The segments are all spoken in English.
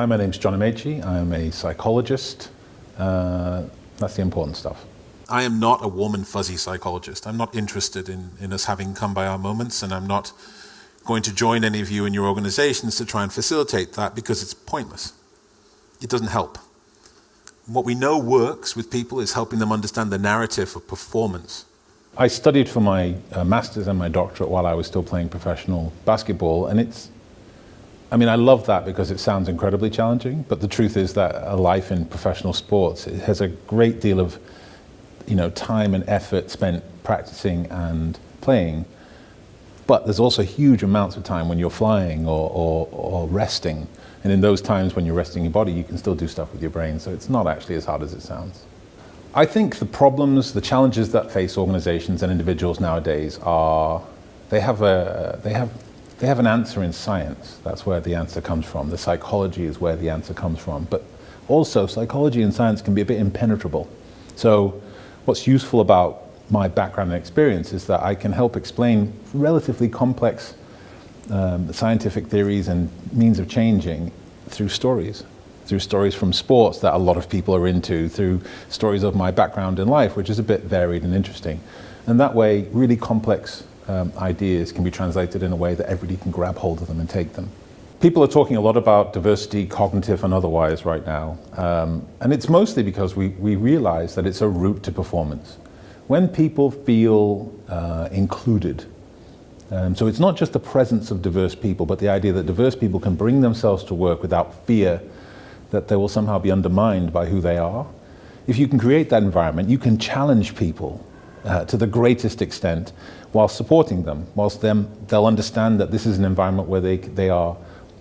Hi, my name's John Amaechi. I'm a psychologist. That's the important stuff. I am not a warm and fuzzy psychologist. I'm not interested in us having come-by-our moments, and I'm not going to join any of you in your organizations to try and facilitate that because it's pointless. It doesn't help. What we know works with people is helping them understand the narrative of performance. I studied for my master's and my doctorate while I was still playing professional basketball, and I love that because it sounds incredibly challenging, but the truth is that a life in professional sports, it has a great deal of time and effort spent practicing and playing, but there's also huge amounts of time when you're flying or resting, and in those times when you're resting your body, you can still do stuff with your brain, so it's not actually as hard as it sounds. I think the problems, the challenges that face organizations and individuals nowadays are, they have an answer in science. That's where the answer comes from. The psychology is where the answer comes from, but also psychology and science can be a bit impenetrable. So what's useful about my background and experience is that I can help explain relatively complex scientific theories and means of changing through stories from sports that a lot of people are into, through stories of my background in life, which is a bit varied and interesting. And that way, really complex ideas can be translated in a way that everybody can grab hold of them and take them. People are talking a lot about diversity, cognitive and otherwise right now. And it's mostly because we realize that it's a route to performance. When people feel included, so it's not just the presence of diverse people, but the idea that diverse people can bring themselves to work without fear that they will somehow be undermined by who they are. If you can create that environment, you can challenge people to the greatest extent while supporting them, whilst they'll understand that this is an environment where they are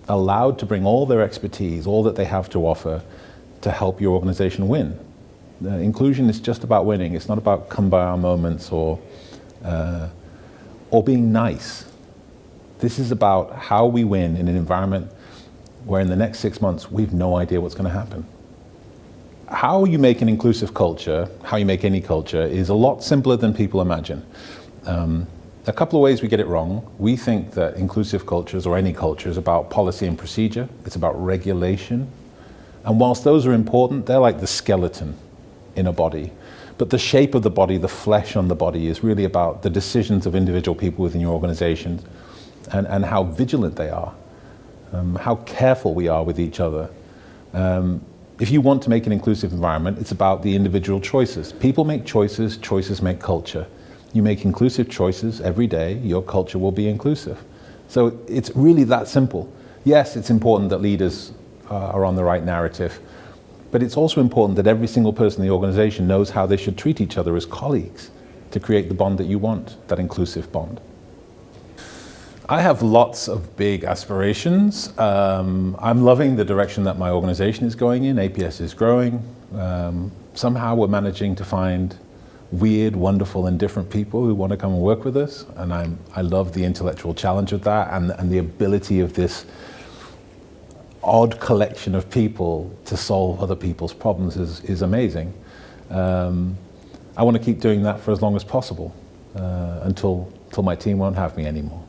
allowed to bring all their expertise, all that they have to offer to help your organization win. Inclusion is just about winning. It's not about come-by-our moments or being nice. This is about how we win in an environment where in the next 6 months, we've no idea what's going to happen. How you make an inclusive culture, how you make any culture, is a lot simpler than people imagine. A couple of ways we get it wrong. We think that inclusive cultures, or any culture, is about policy and procedure. It's about regulation. And whilst those are important, they're like the skeleton in a body. But the shape of the body, the flesh on the body, is really about the decisions of individual people within your organization and how vigilant they are. How careful we are with each other. If you want to make an inclusive environment, it's about the individual choices. People make choices, choices make culture. You make inclusive choices every day, your culture will be inclusive. So it's really that simple. Yes, it's important that leaders are on the right narrative, but it's also important that every single person in the organization knows how they should treat each other as colleagues to create the bond that you want, that inclusive bond. I have lots of big aspirations. I'm loving the direction that my organization is going in. APS is growing. Somehow we're managing to find weird, wonderful, and different people who want to come and work with us. And I love the intellectual challenge of that and the ability of this odd collection of people to solve other people's problems is amazing. I want to keep doing that for as long as possible until my team won't have me anymore.